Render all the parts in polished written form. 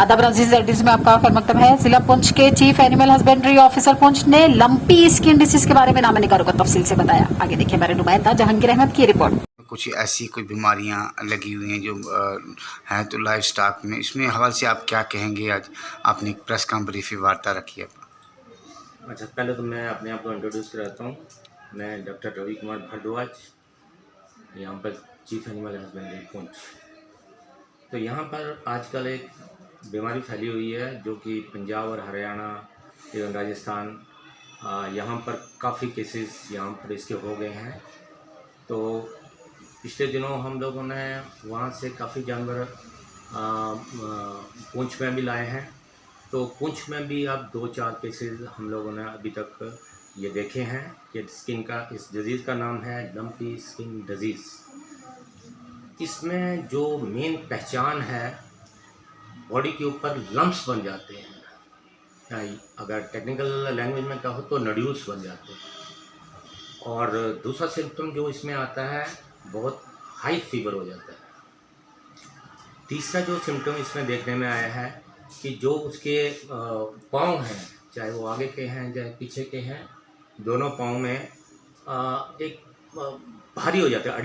आदाब नाज़रीन, ZDC में आपका खैर मकदम है। जिला पुंछ के chief animal husbandry officer Poonch ने लंपी स्किन डिसीज के बारे में नामनिकारों को तफसील से बताया। आगे देखिए हमारे नुमाइंदा जहांगीर अहमद की रिपोर्ट। कुछ ऐसी कोई बीमारियां लगी हुई हैं जो हैं तो लाइव स्टॉक में, इसमें हवाले से आप क्या कहेंगे? आज आपने एक प्रेस कॉन्फ्रेंस वार्ता रखी है। अच्छा, पहले तो मैं अपने आप को इंट्रोड्यूस कराता हूँ। मैं डॉक्टर रवि कुमार भारद्वाज, यहाँ पर चीफ एनिमल हस्बेंड्री पुंछ। तो यहाँ पर आजकल एक बीमारी फैली हुई है जो कि पंजाब और हरियाणा एवं राजस्थान, यहाँ पर काफ़ी केसेस यहाँ पर इसके हो गए हैं। तो पिछले दिनों हम लोगों ने वहाँ से काफ़ी जानवर पुंछ में भी लाए हैं। तो पुंछ में भी अब 2-4 केसेस हम लोगों ने अभी तक ये देखे हैं कि स्किन का, इस डिज़ीज़ का नाम है लंपी स्किन डिज़ीज़। इसमें जो मेन पहचान है, बॉडी के ऊपर लम्प्स बन जाते हैं, या अगर टेक्निकल लैंग्वेज में कहो तो नड्यूल्स बन जाते हैं। और दूसरा सिम्टम जो इसमें आता है, बहुत हाई फीवर हो जाता है। तीसरा जो सिम्टम इसमें देखने में आया है कि जो उसके पाँव हैं, चाहे वो आगे के हैं चाहे पीछे के हैं, दोनों पाँव में एक भारी हो जाता है।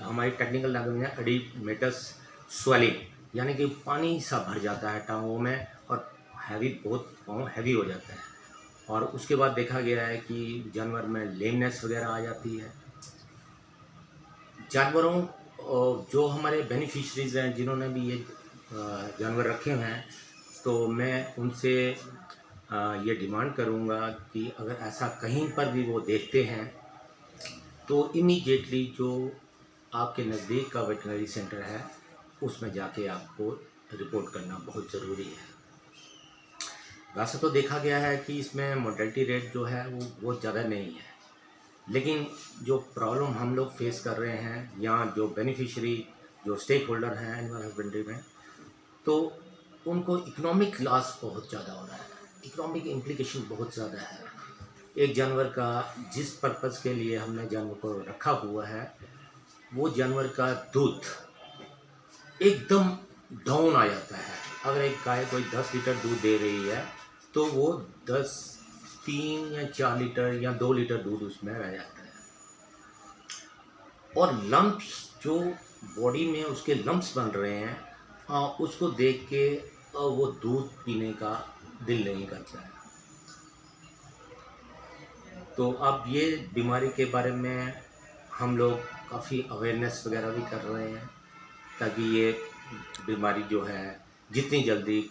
हमारी टेक्निकल लैंग्वेज में एडिमेटस स्वेलिंग, यानी कि पानी सा भर जाता है टांगों में और हैवी, बहुत पाँव हैवी हो जाता है। और उसके बाद देखा गया है कि जानवर में लेमनेस वगैरह आ जाती है। जानवरों जो हमारे बेनिफिशरीज हैं, जिन्होंने भी ये जानवर रखे हुए हैं, तो मैं उनसे ये डिमांड करूँगा कि अगर ऐसा कहीं पर भी वो देखते हैं तो इमीडिएटली जो आपके नज़दीक का वेटनरी सेंटर है उसमें जाके आपको रिपोर्ट करना बहुत ज़रूरी है। वैसे तो देखा गया है कि इसमें मोर्टेलिटी रेट जो है वो बहुत ज़्यादा नहीं है, लेकिन जो प्रॉब्लम हम लोग फेस कर रहे हैं, यहाँ जो बेनिफिशरी, जो स्टेक होल्डर हैं एनिमल हस्बेंड्री में, तो उनको इकोनॉमिक लॉस बहुत ज़्यादा हो रहा है। इकोनॉमिक इम्प्लीकेशन बहुत ज़्यादा है। एक जानवर का जिस पर्पज़ के लिए हमने जानवर को रखा हुआ है, वो जानवर का दूध एकदम डाउन आ जाता है। अगर एक गाय कोई 10 लीटर दूध दे रही है तो वो 3 या 4 लीटर या 2 लीटर दूध उसमें रह जाता है। और लम्प्स, जो बॉडी में उसके लम्प्स बन रहे हैं, उसको देख के वो दूध पीने का दिल नहीं करता है। तो अब ये बीमारी के बारे में हम लोग काफ़ी अवेयरनेस वगैरह भी कर रहे हैं, ताकि ये बीमारी जो है जितनी जल्दी